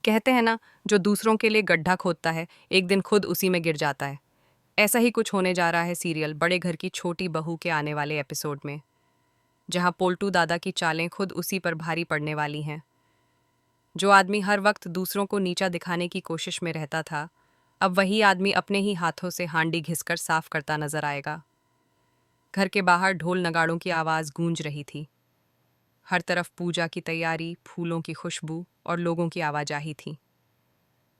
कहते हैं ना, जो दूसरों के लिए गड्ढा खोदता है एक दिन खुद उसी में गिर जाता है। ऐसा ही कुछ होने जा रहा है सीरियल बड़े घर की छोटी बहू के आने वाले एपिसोड में, जहां पोल्टू दादा की चालें खुद उसी पर भारी पड़ने वाली हैं। जो आदमी हर वक्त दूसरों को नीचा दिखाने की कोशिश में रहता था, अब वही आदमी अपने ही हाथों से हांडी घिसकर साफ करता नजर आएगा। घर के बाहर ढोल नगाड़ों की आवाज गूंज रही थी। हर तरफ पूजा की तैयारी, फूलों की खुशबू और लोगों की आवाजाही थी।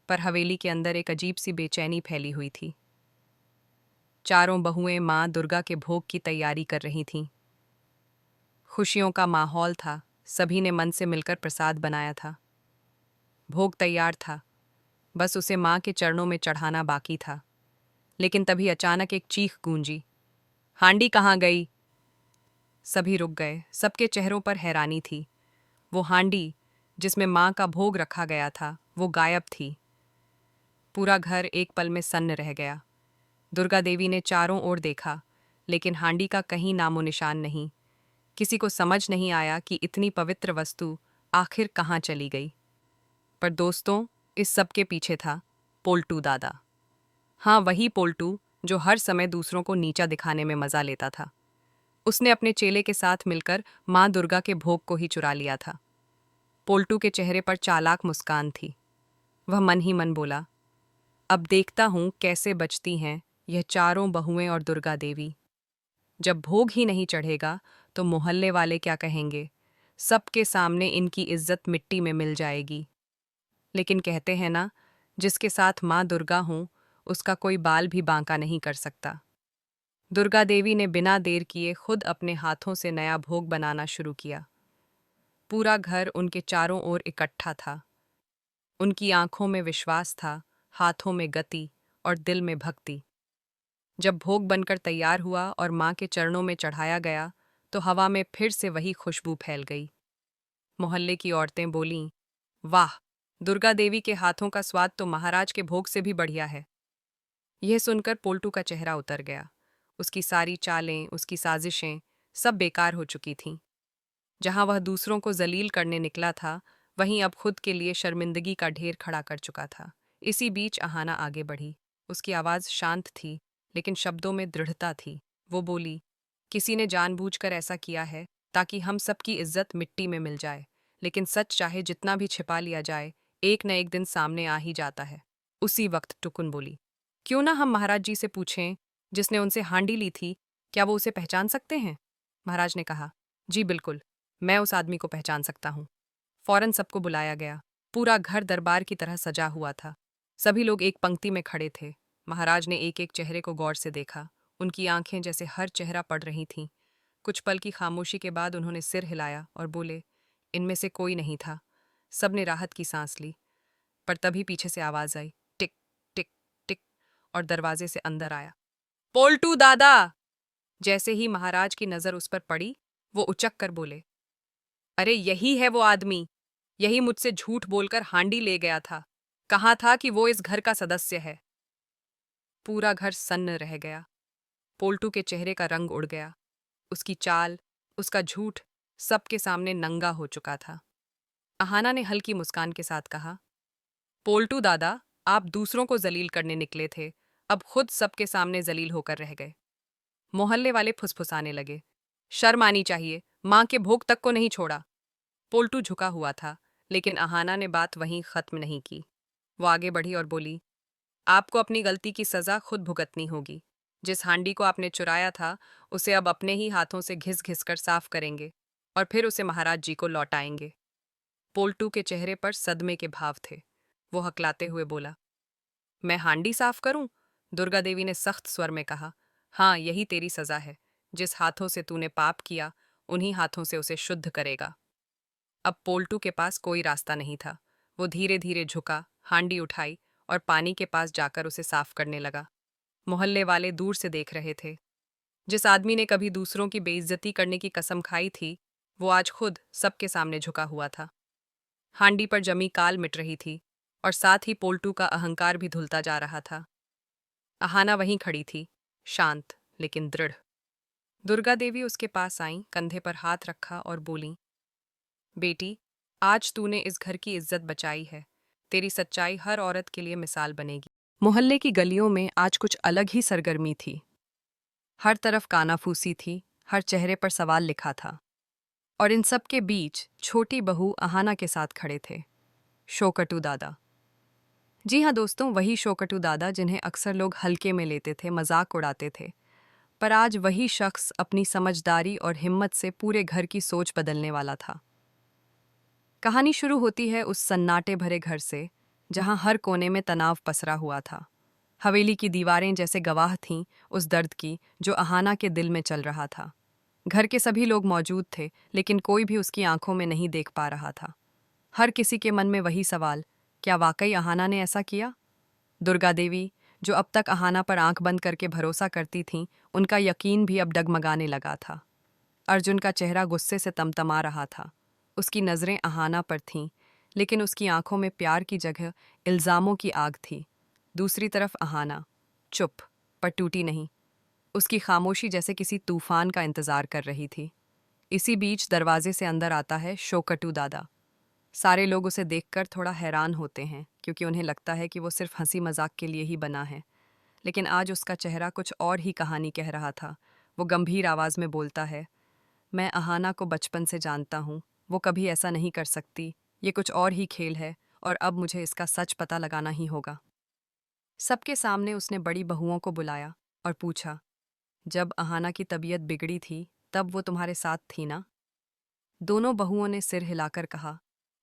पर हवेली के अंदर एक अजीब सी बेचैनी फैली हुई थी। चारों बहुएं माँ दुर्गा के भोग की तैयारी कर रही थीं। खुशियों का माहौल था, सभी ने मन से मिलकर प्रसाद बनाया था। भोग तैयार था, बस उसे माँ के चरणों में चढ़ाना बाकी था। लेकिन तभी अचानक एक चीख गूंजी, हांडी कहाँ गई? सभी रुक गए, सबके चेहरों पर हैरानी थी। वो हांडी जिसमें माँ का भोग रखा गया था, वो गायब थी। पूरा घर एक पल में सन्न रह गया। दुर्गा देवी ने चारों ओर देखा, लेकिन हांडी का कहीं नामो निशान नहीं। किसी को समझ नहीं आया कि इतनी पवित्र वस्तु आखिर कहाँ चली गई। पर दोस्तों, इस सब के पीछे था पोल्टू दादा। हाँ, वही पोल्टू जो हर समय दूसरों को नीचा दिखाने में मजा लेता था। उसने अपने चेले के साथ मिलकर माँ दुर्गा के भोग को ही चुरा लिया था। पोल्टू के चेहरे पर चालाक मुस्कान थी। वह मन ही मन बोला, अब देखता हूँ कैसे बचती हैं यह चारों बहुएं और दुर्गा देवी। जब भोग ही नहीं चढ़ेगा तो मोहल्ले वाले क्या कहेंगे? सबके सामने इनकी इज्जत मिट्टी में मिल जाएगी। लेकिन कहते हैं ना, जिसके साथ माँ दुर्गा हों उसका कोई बाल भी बांका नहीं कर सकता। दुर्गा देवी ने बिना देर किए खुद अपने हाथों से नया भोग बनाना शुरू किया। पूरा घर उनके चारों ओर इकट्ठा था। उनकी आंखों में विश्वास था, हाथों में गति और दिल में भक्ति। जब भोग बनकर तैयार हुआ और माँ के चरणों में चढ़ाया गया, तो हवा में फिर से वही खुशबू फैल गई। मोहल्ले की औरतें बोलीं, वाह, दुर्गा देवी के हाथों का स्वाद तो महाराज के भोग से भी बढ़िया है। यह सुनकर पोल्टू का चेहरा उतर गया। उसकी सारी चालें, उसकी साजिशें सब बेकार हो चुकी थीं। जहां वह दूसरों को जलील करने निकला था, वहीं अब खुद के लिए शर्मिंदगी का ढेर खड़ा कर चुका था। इसी बीच अहाना आगे बढ़ी। उसकी आवाज़ शांत थी, लेकिन शब्दों में दृढ़ता थी। वो बोली, किसी ने जानबूझकर ऐसा किया है ताकि हम सबकी इज्जत मिट्टी में मिल जाए। लेकिन सच चाहे जितना भी छिपा लिया जाए, एक न एक दिन सामने आ ही जाता है। उसी वक्त टुकुन बोली, क्यों ना हम महाराज जी से पूछें, जिसने उनसे हांडी ली थी, क्या वो उसे पहचान सकते हैं? महाराज ने कहा, जी बिल्कुल, मैं उस आदमी को पहचान सकता हूँ। फौरन सबको बुलाया गया। पूरा घर दरबार की तरह सजा हुआ था। सभी लोग एक पंक्ति में खड़े थे। महाराज ने एक एक चेहरे को गौर से देखा। उनकी आंखें जैसे हर चेहरा पढ़ रही थीं। कुछ पल की खामोशी के बाद उन्होंने सिर हिलाया और बोले, इनमें से कोई नहीं था। सबने राहत की सांस ली। पर तभी पीछे से आवाज आई, टिक टिक टिक, और दरवाजे से अंदर आया पोल्टू दादा। जैसे ही महाराज की नजर उस पर पड़ी, वो उचक कर बोले, अरे यही है वो आदमी, यही मुझसे झूठ बोलकर हांडी ले गया था। कहा था कि वो इस घर का सदस्य है। पूरा घर सन्न रह गया। पोल्टू के चेहरे का रंग उड़ गया। उसकी चाल, उसका झूठ सबके सामने नंगा हो चुका था। अहाना ने हल्की मुस्कान के साथ कहा, पोल्टू दादा, आप दूसरों को जलील करने निकले थे, अब खुद सबके सामने जलील होकर रह गए। मोहल्ले वाले फुसफुसाने लगे, शर्म आनी चाहिए, माँ के भोग तक को नहीं छोड़ा। पोल्टू झुका हुआ था, लेकिन अहाना ने बात वहीं खत्म नहीं की। वो आगे बढ़ी और बोली, आपको अपनी गलती की सजा खुद भुगतनी होगी। जिस हांडी को आपने चुराया था, उसे अब अपने ही हाथों से घिस घिस कर साफ करेंगे और फिर उसे महाराज जी को लौटाएंगे। पोल्टू के चेहरे पर सदमे के भाव थे। वो हकलाते हुए बोला, मैं हांडी साफ करूं? दुर्गा देवी ने सख्त स्वर में कहा, हाँ, यही तेरी सजा है। जिस हाथों से तूने पाप किया, उन्हीं हाथों से उसे शुद्ध करेगा। अब पोल्टू के पास कोई रास्ता नहीं था। वो धीरे धीरे झुका, हांडी उठाई और पानी के पास जाकर उसे साफ करने लगा। मोहल्ले वाले दूर से देख रहे थे। जिस आदमी ने कभी दूसरों की बेइज्जती करने की कसम खाई थी, वो आज खुद सबके सामने झुका हुआ था। हांडी पर जमी काल मिट रही थी और साथ ही पोल्टू का अहंकार भी धुलता जा रहा था। अहाना वहीं खड़ी थी, शांत लेकिन दृढ़। दुर्गा देवी उसके पास आईं, कंधे पर हाथ रखा और बोलीं, बेटी, आज तूने इस घर की इज्जत बचाई है, तेरी सच्चाई हर औरत के लिए मिसाल बनेगी। मोहल्ले की गलियों में आज कुछ अलग ही सरगर्मी थी। हर तरफ कानाफूसी थी, हर चेहरे पर सवाल लिखा था। और इन सब के बीच छोटी बहू अहाना के साथ खड़े थे, शोकटू दादा। जी हाँ दोस्तों, वही शोकटू दादा जिन्हें अक्सर लोग हल्के में लेते थे, मजाक उड़ाते थे। पर आज वही शख्स अपनी समझदारी और हिम्मत से पूरे घर की सोच बदलने वाला था। कहानी शुरू होती है उस सन्नाटे भरे घर से, जहां हर कोने में तनाव पसरा हुआ था। हवेली की दीवारें जैसे गवाह थीं उस दर्द की जो अहाना के दिल में चल रहा था। घर के सभी लोग मौजूद थे, लेकिन कोई भी उसकी आंखों में नहीं देख पा रहा था। हर किसी के मन में वही सवाल, क्या वाकई अहाना ने ऐसा किया? दुर्गा देवी, जो अब तक अहाना पर आंख बंद करके भरोसा करती थीं, उनका यकीन भी अब डगमगाने लगा था। अर्जुन का चेहरा गुस्से से तमतमा रहा था। उसकी नज़रें अहाना पर थीं, लेकिन उसकी आंखों में प्यार की जगह इल्ज़ामों की आग थी। दूसरी तरफ अहाना, चुप, पर टूटी नहीं। उसकी खामोशी जैसे किसी तूफान का इंतजार कर रही थी। इसी बीच दरवाजे से अंदर आता है शोकटू दादा। सारे लोग उसे देखकर थोड़ा हैरान होते हैं, क्योंकि उन्हें लगता है कि वो सिर्फ हंसी मजाक के लिए ही बना है। लेकिन आज उसका चेहरा कुछ और ही कहानी कह रहा था। वो गंभीर आवाज़ में बोलता है, मैं अहाना को बचपन से जानता हूँ। वो कभी ऐसा नहीं कर सकती। ये कुछ और ही खेल है, और अब मुझे इसका सच पता लगाना ही होगा। सबके सामने उसने बड़ी बहुओं को बुलाया और पूछा, जब अहाना की तबीयत बिगड़ी थी, तब वो तुम्हारे साथ थी ना? दोनों बहुओं ने सिर हिलाकर कहा,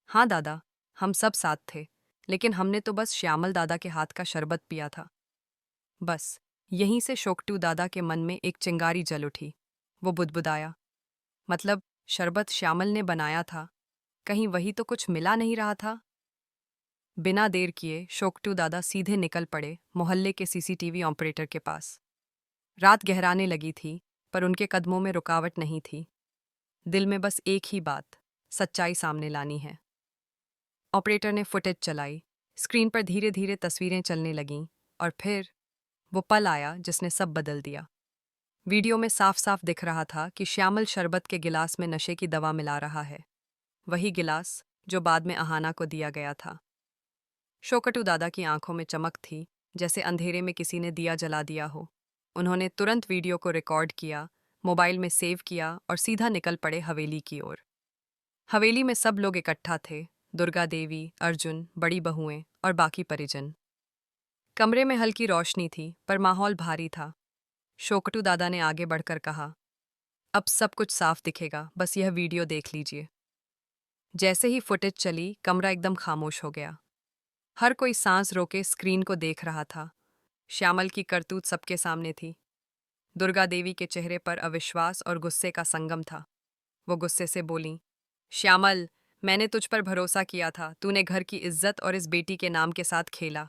हाँ दादा, हम सब साथ थे, लेकिन हमने तो बस श्यामल दादा के हाथ का शरबत पिया था। बस यहीं से शोकटू दादा के मन में एक चिंगारी जल उठी। वो बुदबुदाया, मतलब शरबत श्यामल ने बनाया था? कहीं वही तो कुछ मिला नहीं रहा था? बिना देर किए शोकटू दादा सीधे निकल पड़े मोहल्ले के सीसीटीवी ऑपरेटर के पास। रात गहराने लगी थी, पर उनके कदमों में रुकावट नहीं थी। दिल में बस एक ही बात, सच्चाई सामने लानी है। ऑपरेटर ने फुटेज चलाई, स्क्रीन पर धीरे धीरे तस्वीरें चलने लगीं, और फिर वो पल आया जिसने सब बदल दिया। वीडियो में साफ साफ दिख रहा था कि श्यामल शरबत के गिलास में नशे की दवा मिला रहा है, वही गिलास जो बाद में अहाना को दिया गया था। शोकटू दादा की आंखों में चमक थी, जैसे अंधेरे में किसी ने दिया जला दिया हो। उन्होंने तुरंत वीडियो को रिकॉर्ड किया, मोबाइल में सेव किया और सीधा निकल पड़े हवेली की ओर। हवेली में सब लोग इकट्ठा थे, दुर्गा देवी, अर्जुन, बड़ी बहुएं और बाकी परिजन। कमरे में हल्की रोशनी थी, पर माहौल भारी था। शोकटू दादा ने आगे बढ़कर कहा, अब सब कुछ साफ दिखेगा, बस यह वीडियो देख लीजिए। जैसे ही फुटेज चली, कमरा एकदम खामोश हो गया। हर कोई सांस रोके स्क्रीन को देख रहा था। श्यामल की करतूत सबके सामने थी। दुर्गा देवी के चेहरे पर अविश्वास और गुस्से का संगम था। वो गुस्से से बोलीं, श्यामल, मैंने तुझ पर भरोसा किया था, तूने घर की इज्जत और इस बेटी के नाम के साथ खेला।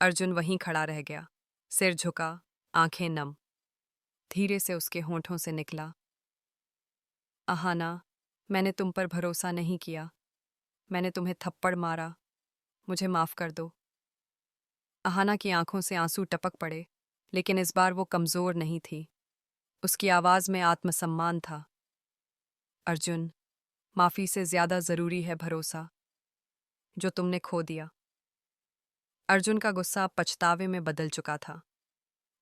अर्जुन वहीं खड़ा रह गया, सिर झुका, आंखें नम। धीरे से उसके होंठों से निकला, अहाना, मैंने तुम पर भरोसा नहीं किया। मैंने तुम्हें थप्पड़ मारा, मुझे माफ कर दो। अहाना की आंखों से आंसू टपक पड़े, लेकिन इस बार वो कमजोर नहीं थी। उसकी आवाज में आत्मसम्मान था। अर्जुन, माफी से ज्यादा जरूरी है भरोसा, जो तुमने खो दिया। अर्जुन का गुस्सा अब पछतावे में बदल चुका था।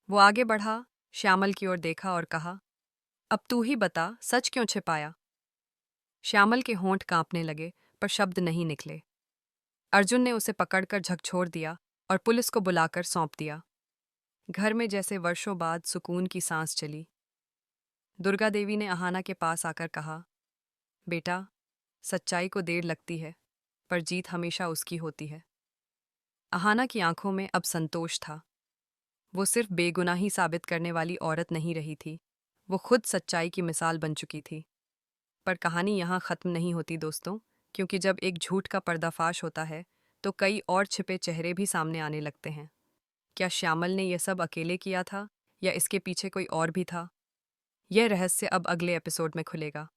वो आगे बढ़ा, श्यामल की ओर देखा और कहा, अब तू ही बता, सच क्यों छिपाया? श्यामल के होंठ कांपने लगे, पर शब्द नहीं निकले। अर्जुन ने उसे पकड़कर झकझोर दिया और पुलिस को बुलाकर सौंप दिया। घर में जैसे वर्षों बाद सुकून की सांस चली। दुर्गा देवी ने अहाना के पास आकर कहा, बेटा, सच्चाई को देर लगती है, पर जीत हमेशा उसकी होती है। अहाना की आंखों में अब संतोष था। वो सिर्फ बेगुनाही साबित करने वाली औरत नहीं रही थी, वो खुद सच्चाई की मिसाल बन चुकी थी। पर कहानी यहाँ ख़त्म नहीं होती दोस्तों, क्योंकि जब एक झूठ का पर्दाफाश होता है, तो कई और छिपे चेहरे भी सामने आने लगते हैं। क्या श्यामल ने यह सब अकेले किया था, या इसके पीछे कोई और भी था? यह रहस्य अब अगले एपिसोड में खुलेगा।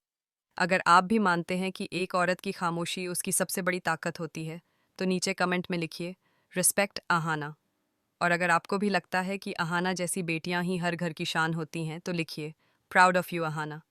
अगर आप भी मानते हैं कि एक औरत की खामोशी उसकी सबसे बड़ी ताकत होती है, तो नीचे कमेंट में लिखिए, रिस्पेक्ट अहाना। और अगर आपको भी लगता है कि अहाना जैसी बेटियां ही हर घर की शान होती हैं, तो लिखिए, प्राउड ऑफ यू अहाना।